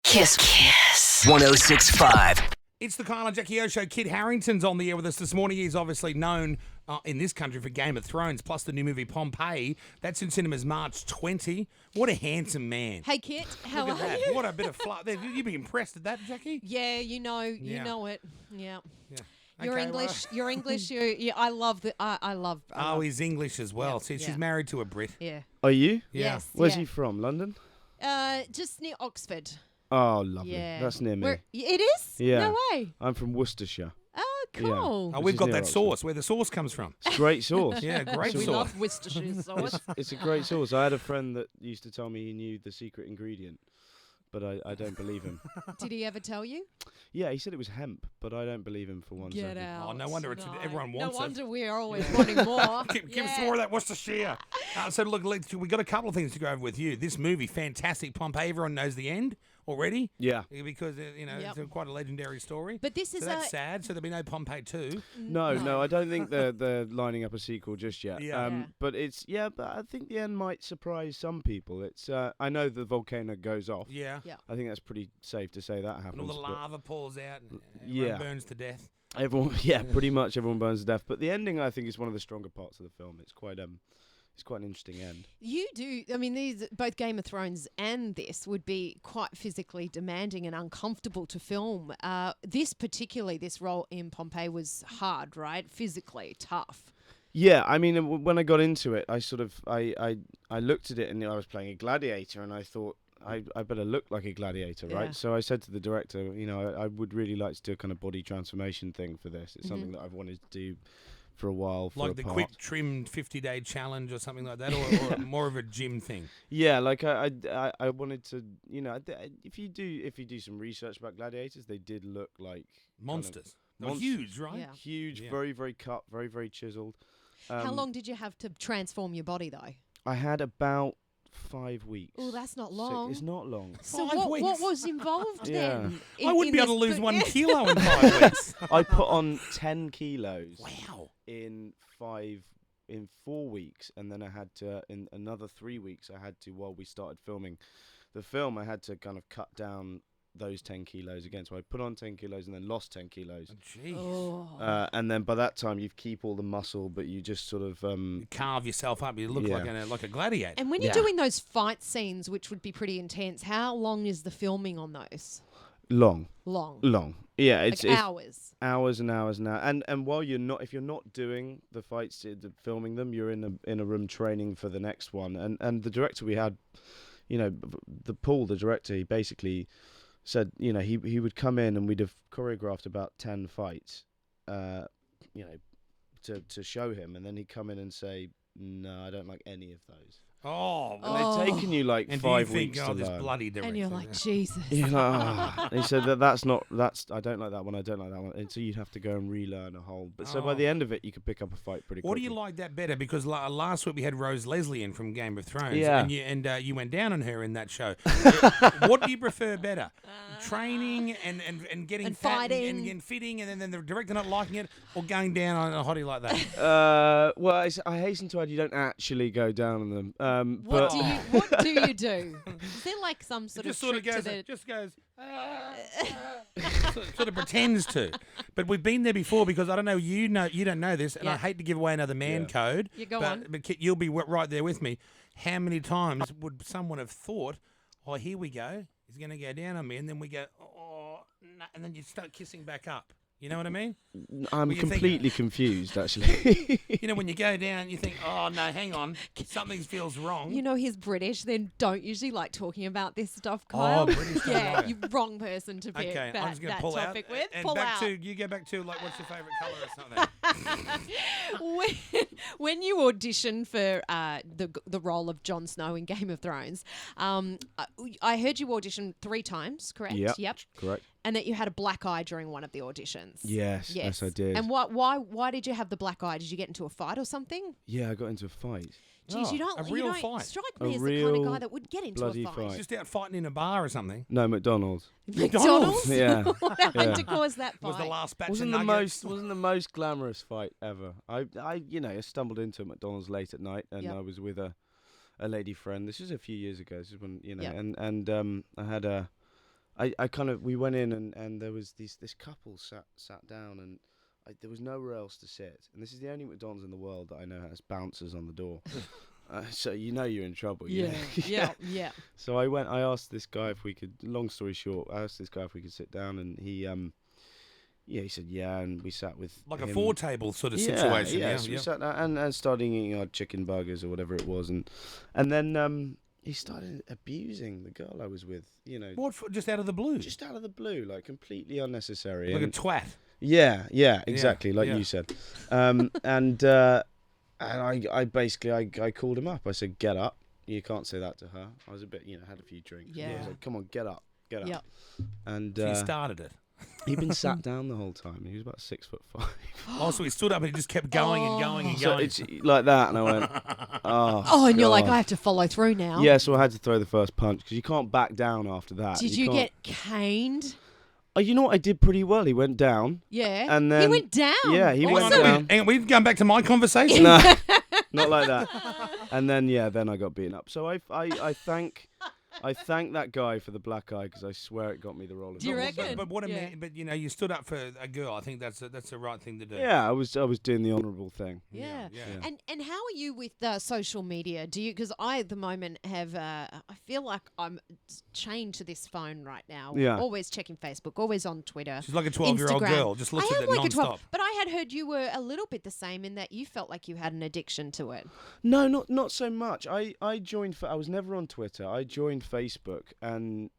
Kiss 106.5. It's the Kyle and Jackie O Show. Kit Harington's on the air with us this morning. He's obviously known in this country for Game of Thrones, plus the new movie Pompeii. That's in cinemas March 20. What a handsome man. Hey, Kit, how Look at are that. you? What a bit of fluff. You'd be impressed at that, Jackie? Yeah, you know it. Yeah. You're Okay, English. You're English. I love the. I love. He's English as well. See, she's married to a Brit. Yeah. Are you? Yeah. Yes. Where's yeah. he from? London? Just near Oxford. Oh, lovely. Yeah. That's near me. It is? Yeah. No way. I'm from Worcestershire. Oh, cool. Oh, Which we've is got near that Oxford. sauce, where the sauce comes from. It's great sauce. Yeah, great We sauce. love Worcestershire sauce. It's a great sauce. I had a friend that used to tell me he knew the secret ingredient, but I don't believe him. Did he ever tell you? Yeah, he said it was hemp, but I don't believe him for one Get second. out. Oh, no wonder everyone wants No it. wonder we're always wanting more. Give us more of that Worcestershire. So look, we got a couple of things to go over with you. This movie, fantastic. Pompeii, everyone knows the end already. Yeah. Because, it's quite a legendary story. But this is that's sad, so there'll be no Pompeii 2. No, I don't think they're lining up a sequel just yet. Yeah. But but I think the end might surprise some people. It's I know the volcano goes off. Yeah. I think that's pretty safe to say that And happens. all the but lava pours out and everyone burns to death. everyone, pretty much everyone burns to death. But the ending, I think, is one of the stronger parts of the film. It's quite an interesting end. You do. I mean, these both Game of Thrones and this would be quite physically demanding and uncomfortable to film. This role in Pompeii was hard, right? Physically tough. Yeah, I mean, when I got into it, I sort of I looked at it and I was playing a gladiator, and I thought I better look like a gladiator, Yeah. right? So I said to the director, I would really like to do a kind of body transformation thing for this. It's something that I've wanted to do for a while. For Like a the part. quick trimmed 50-day challenge or something like that, or more of a gym thing. Yeah, like I wanted to, if you do some research about gladiators, they did look like Monsters. They're monsters. huge, right? Yeah. huge, Yeah. very, very cut, very, very chiseled. How long did you have to transform your body, though? I had about 5 weeks. Oh, that's not So long. it's not long. So 5 what weeks? was involved Yeah. then? I wouldn't be in able to this lose bo- 1 kilo in 5 weeks. I put on 10 kilos. Wow. in 4 weeks, and then I had to in another 3 weeks while we started filming the film, I had to kind of cut down those 10 kilos again. So I put on 10 kilos and then lost 10 kilos. Jeez. Oh. And then by that time you keep all the muscle, but you just sort of You carve yourself up. You look Yeah. like a gladiator. And when you're Yeah. doing those fight scenes, which would be pretty intense, how long is the filming on those? long. Yeah, it's hours. hours and hours now. And while if you're not doing the fights, filming them, you're in a room training for the next one. And the director we had, the director, he basically said, he would come in and we'd have choreographed about 10 fights, to show him, and then he'd come in and say, no, I don't like any of those. Oh, And they've taken you like and 5 do you think, weeks oh, to this learn. bloody director. And you're like, Jesus. You're like, "Ah." And he said I don't like that one, I don't like that one. And so you'd have to go and relearn a whole. But so by the end of it, you could pick up a fight pretty quickly. What do you like that better? Because last week we had Rose Leslie in from Game of Thrones, Yeah. and you went down on her in that show. What do you prefer better? Training and getting And fat fighting. and fitting, and then the director not liking it, or going down on a hottie like that? Well, I hasten to add, you don't actually go down on them. What But do you do? Is there like some sort It of just sort of trick goes, to the... sort of pretends to. But we've been there before because I don't know, you don't know this, and I Yeah. hate to give away another man Yeah. code. You go but, on. But Kit, you'll be right there with me. How many times would someone have thought, oh, here we go, he's going to go down on me, and then we go, oh, no, and then you start kissing back up. You know what I mean? I'm Well, you think- completely confused, actually. You know, when you go down, you think, oh, no, hang on, something feels wrong. You know he's British, then don't usually like talking about this stuff, Kyle. British don't Yeah, like it. you wrong person to pick Okay, that, I'm just going to that pull out. topic with. And pull back out. to, you go back to, like, what's your favourite colour or something? when you auditioned for the role of Jon Snow in Game of Thrones, I heard you auditioned 3 times, correct? Yep. Correct. And that you had a black eye during one of the auditions. Yes, I did. And why did you have the black eye? Did you get into a fight or something? Yeah, I got into a fight. Geez, you don't a real you don't fight. strike A me as the kind of guy real that would get into a bloody fight. fight. Just out fighting in a bar or something. No, McDonald's. McDonald's? Yeah. What happened Yeah. to cause that fight? Was the last batch Wasn't of the nuggets. wasn't the most glamorous fight ever. I stumbled into McDonald's late at night, and Yep. I was with a lady friend. This was a few years ago. This is when Yep. and I had a I kind of, we went in and there was this couple sat down, and there was nowhere else to sit. And this is the only McDonald's in the world that I know has bouncers on the door. So you know you're in trouble. Yeah, yeah. So I asked this guy if we could, long story short, I asked this guy if we could sit down, and he said yeah, and we sat with Like him. a four table sort of situation. Yeah, so we sat down and started eating our chicken burgers or whatever it was, and then he started abusing the girl I was with, you know. What, just out of the blue? Just out of the blue, like completely unnecessary. Like a and twat. Yeah, exactly, like yeah. you said. And I basically I called him up. I said, "Get up! You can't say that to her." I was a bit, had a few drinks. Yeah. I was like, "Come on, get up!" Yep. And So you started it. he'd been sat down the whole time. He was about 6'5". Oh, so he stood up and he just kept going and going and So going. it's like that, and I went, "Oh." And you're like, God." I have to follow through now. Yeah, so I had to throw the first punch because you can't back down after that. Did you can't- get caned? Oh, you know what? I did pretty well. He went down. Yeah. And he then- went down. Yeah, he went Awesome. down. Hang on, we've gone back to my conversation. No, not like that. And then then I got beaten up. So I thank that guy for the black eye, because I swear it got me the role of. Do you the- reckon? But what a Yeah. man, but you stood up for a girl. I think that's the right thing to do. Yeah, I was doing the honourable thing. Yeah. Yeah. And how are you with social media? Do you? Because I at the moment have. I feel like I'm chained to this phone right now. Yeah. Always checking Facebook. Always on Twitter. She's like a 12-year-old Instagram. girl, just looks I at am it like a 12, non-stop. but I had heard you were a little bit the same in that you felt like you had an addiction to it. No, not so much. I joined. I was never on Twitter. I joined Facebook, and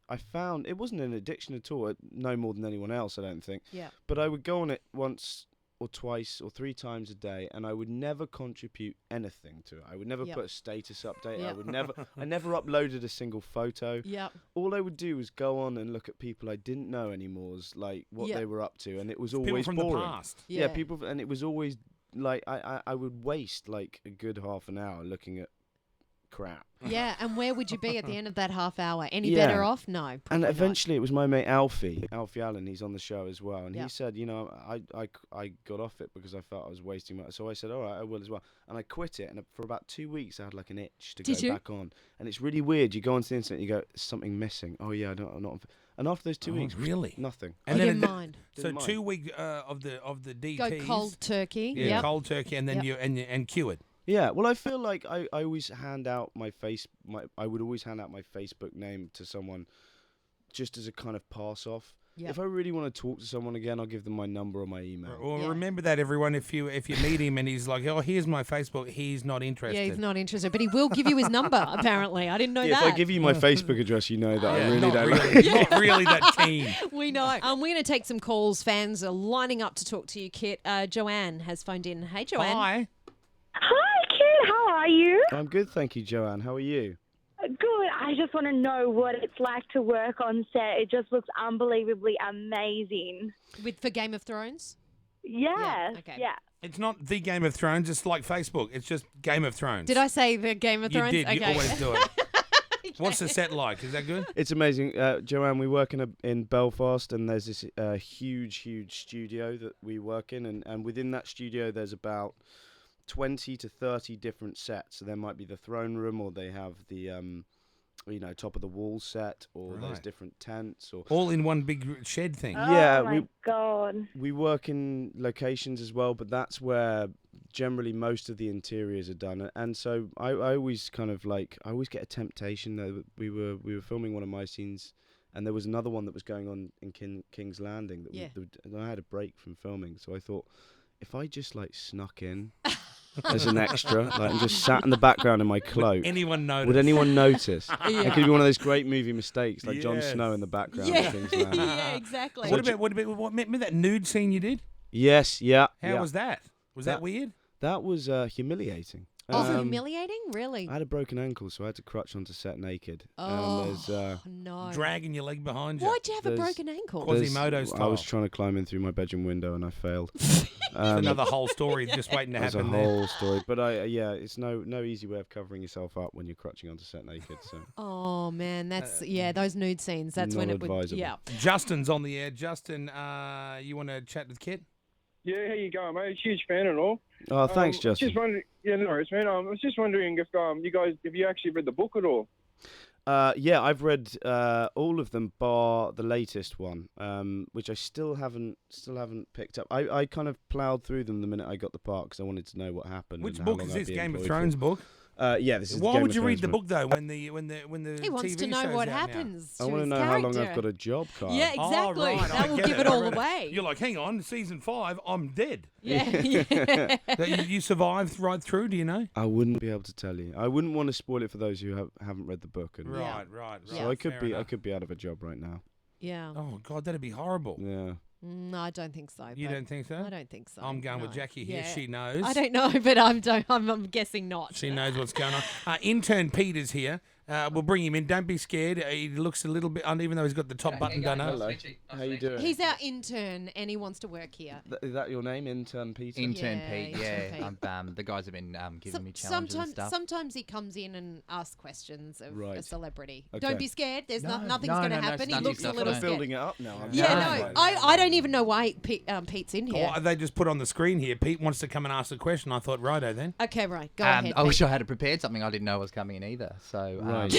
I found it wasn't an addiction at all. No more than anyone else, I don't think. Yeah. But I would go on it once or twice or 3 times a day, and I would never contribute anything to it. I would never Yep. put a status update. Yep. I never uploaded a single photo. Yep. All I would do was go on and look at people I didn't know anymore, like what Yep. they were up to, and it was People always from boring. the past. Yeah, people, and it was always like I would waste like a good half an hour looking at crap. Yeah, and where would you be at the end of that half hour? Any Yeah. better off? No. And probably not. eventually it was my mate Alfie Allen, he's on the show as well, and Yeah. he said, I got off it because I felt I was wasting my, so I said, all right, I will as well, and I quit it, and for about 2 weeks I had like an itch to Did go you? back on, and it's really weird. You go onto the internet, you go, "There's something missing." Oh yeah, I'm not. And after those 2 Oh, weeks, really? nothing. And Oh, then you mind. So Didn't mind. 2 week of the DTs. Go cold turkey. Yeah, Yep. cold turkey, and then Yep. you and cured. Yeah, well, I feel like I always hand out I would always hand out my Facebook name to someone just as a kind of pass off. Yep. If I really want to talk to someone again, I'll give them my number or my email. Well, Yeah. remember that, everyone. If you meet him and he's like, "Oh, here's my Facebook," he's not interested. Yeah, he's not interested, but he will give you his number. Apparently, I didn't know Yeah, that. if I give you my Facebook address, you know that I Yeah, really not don't. really, not really that keen. We know. We're going to take some calls. Fans are lining up to talk to you, Kit. Joanne has phoned in. Hey, Joanne. Hi. Hi, Kit. How are you? I'm good, thank you, Joanne. How are you? Good. I just want to know what it's like to work on set. It just looks unbelievably amazing. For Game of Thrones? Yes. okay. Yeah. It's not the Game of Thrones. It's like Facebook. It's just Game of Thrones. Did I say the Game of You Thrones? did. Okay. You always do it. What's the set like? Is that good? It's amazing, Joanne. We work in Belfast, and there's this huge studio that we work in, and within that studio, there's about 20 to 30 different sets. So there might be the throne room, or they have the top of the wall set, or there's Right. different tents, or All in one big shed thing. Yeah, Oh my God. we work in locations as well, but that's where generally most of the interiors are done. And so I always kind of I always get a temptation though. We were filming one of my scenes, and there was another one that was going on in King's Landing and I had a break from filming, so I thought, if I just snuck in as an extra, and just sat in the background in my cloak, Anyone notice? would anyone notice? Yeah. It could be one of those great movie mistakes, like Jon Yes. Snow in the background Yeah. of King's Landing. Yeah, exactly. What about remember that nude scene you did? Yes, yeah. How yeah. was that? Was that weird? That was humiliating. Oh, humiliating? Really? I had a broken ankle, so I had to crutch onto set naked. Oh, And there's, no. Dragging your leg behind you. Why'd you have a there's- broken ankle? Quasimodo there's- style. I was trying to climb in through my bedroom window and I failed. Another whole story just waiting to There's a happen there. whole story, but it's no easy way of covering yourself up when you're crutching onto set naked. So Oh, man. That's, those nude scenes. That's not when it would. advisable. Yeah. Justin's on the air. Justin, you want to chat with Kit? Yeah, how you going, mate? Huge fan and all. oh, thanks, Justin. Just wondering, yeah, no worries, man. I was just wondering if you actually read the book at all. Yeah, I've read all of them bar the latest one, which I still haven't picked up. I kind of ploughed through them the minute I got the part because I wanted to know what happened. Which and how book long is I'd this? be Game of employed Thrones for. book? Yeah, this is. Why the Game would of you read Thrones the book. book though when the He wants TV to know show's what out now? happens. I to want to his know how long character. I've got a job, Carl. Yeah, exactly. Oh, right, I That will get give it all I read away. You're like, hang on, season 5, I'm dead. Yeah. You survived right through, do you know? I wouldn't be able to tell you. I wouldn't want to spoil it for those who haven't read the book. And Right. So I could fair be enough. out of a job right now. Yeah. Oh, God, that'd be horrible. Yeah. No, I don't think so. You but don't think so? I don't think so. I'm going with no. Jackie here. Yeah. She knows. I don't know, but I'm guessing not. She knows what's going on. Intern Peter's here. We'll bring him in. Don't be scared. He looks a little bit, even though he's got the top button done up. Hello. How you doing? He's our intern and he wants to work here. Is that your name, Intern Peter? Intern Yeah, Pete, Intern yeah. The guys have been giving me challenges and stuff. Sometimes he comes in and asks questions of a Right. celebrity. Okay. Don't be scared. There's nothing's no, going to no, happen. He none of looks a stuff little like that. scared. building it up now. Yeah, no, I don't even know why Pete's in here. Oh, they just put on the screen here. Pete wants to come and ask a question. I thought, righto then. Okay, right. Go ahead. I wish Pete. I had prepared something. I didn't know was coming in either. So, Right.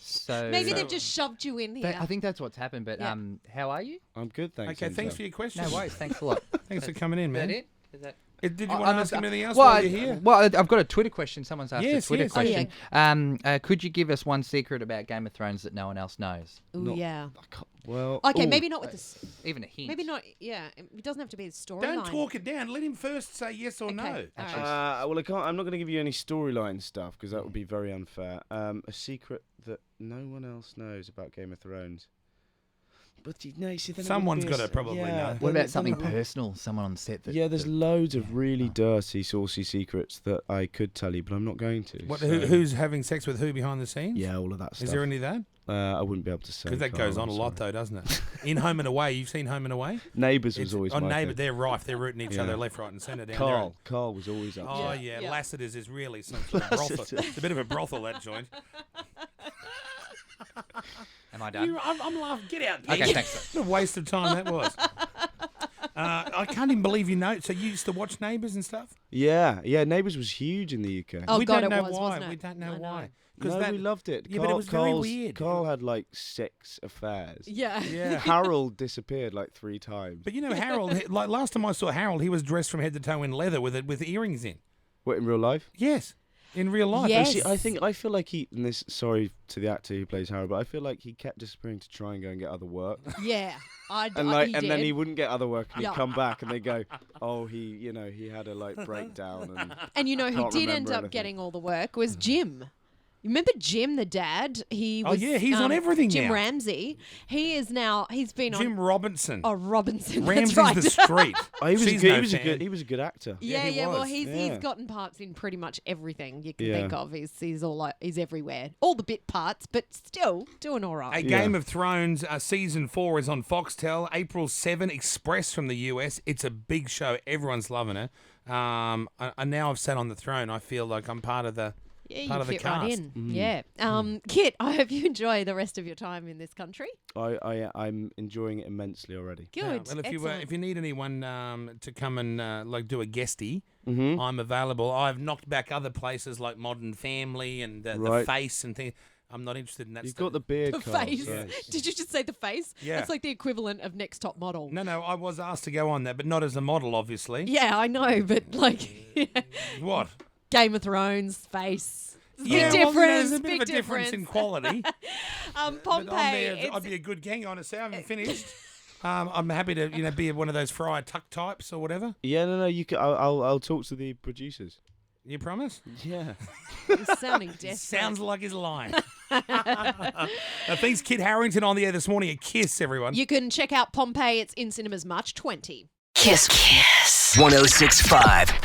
so Maybe they've just shoved you in here. I think that's what's happened. But Yeah. how are you? I'm good, thanks. Okay, thanks Intern. for your question. No worries. Thanks a lot. Thanks for coming in, Is that man. it? Is that? Did you I- want to I'm ask not- anything else well, while you're here? Well, I've got a Twitter question. Someone's asked Yes, a Twitter yes. question. Oh, Could you give us one secret about Game of Thrones that no one else knows? Ooh, Not- yeah. Well, Okay, ooh, maybe not with this. Even a hint. Maybe not. Yeah, it doesn't have to be the storyline. Don't talk it down. Let him first say yes or Okay. no. All right. Well, I can't. I'm not going to give you any storyline stuff because that would be very unfair. A secret that no one else knows about Game of Thrones. But you know, see, then it Someone's wouldn't be got to probably know. What about something personal? personal? Someone on set that. Yeah, there's loads of really dirty, saucy secrets that I could tell you, but I'm not going to. What, so- who's having sex with who behind the scenes? Yeah, all of that stuff. Is there any of that? I wouldn't be able to say. Because that Carl, goes on a I'm lot, sorry. though, doesn't it? In Home and Away, you've seen Home and Away? Neighbours was always on my Neighbour, thing. they're rife. They're rooting each Yeah. other left, right, and centre down Carl was always up. there. Oh, Yeah, yeah. yeah. Lassiter's is really some sort of brothel. It's a bit of a brothel, that joint. Am I done? I'm laughing. Get out, Pete. Okay, thanks. What a waste of time that was. I can't even believe you know. So you used to watch Neighbours and stuff? Yeah. Neighbours was huge in the UK. Oh, we God, don't know it was, why. wasn't it? We don't know I know. why. No, that, we loved it. Yeah, but it was very Carl's- weird. Carl had like 6 affairs. Yeah. Yeah. Harold disappeared like 3 times. But you know, Harold, like last time I saw Harold, he was dressed from head to toe in leather with earrings in. What, in real life? Yes. In real life. Yes. See, I feel like he, and this, sorry to the actor who plays Harold, but I feel like he kept disappearing to try and go and get other work. Yeah. And then he did. wouldn't get other work, and he'd Yeah. come back, and they go, "Oh, he had a like breakdown." And And you know who Can't did end remember up anything. getting all the work was Jim. You remember Jim, the dad? He Oh, was. yeah, he's on everything Jim now. Ramsey. He is now. He's been Jim on. Robinson. Oh, Robinson. Ramsey's that's right. the street. Oh, he was She's good. no He was a fan. good. He was a good actor. Yeah, he yeah. Well, was. he's Yeah. gotten parts in pretty much everything you can Yeah. think of. He's all like he's everywhere. All the bit parts, but still doing all A right. Game of Thrones season 4 is on Foxtel. April 7, express from the US. It's a big show. Everyone's loving it. And now I've sat on the throne. I feel like I'm part of the Yeah, part you of the fit right cast. in. Yeah. Kit, I hope you enjoy the rest of your time in this country. I'm enjoying it immensely already. Good. Yeah, well, Excellent. if you need anyone to come and like do a guestie, Mm-hmm. I'm available. I've knocked back other places like Modern Family and the Right. Face and things. I'm not interested in that You've stuff. got the beard, The Carl, face. so- Did you just say the face? Yeah. It's like the equivalent of Next Top Model. No, I was asked to go on that, but not as a model, obviously. Yeah, I know, but like What? Game of Thrones, face. It's a Yeah, big well, difference. there's a bit big of a difference in quality. But Pompeii. I'm there, it's- I'd be a good gang on it. So I haven't finished. I'm happy to be one of those Friar Tuck types or whatever. Yeah, no. You can. I'll talk to the producers. You promise? Yeah. It's sounding desperate. Sounds like he's lying. Thanks, Kit Harington on the air this morning. A kiss, everyone. You can check out Pompeii. It's in cinemas March 20. Kiss 1065.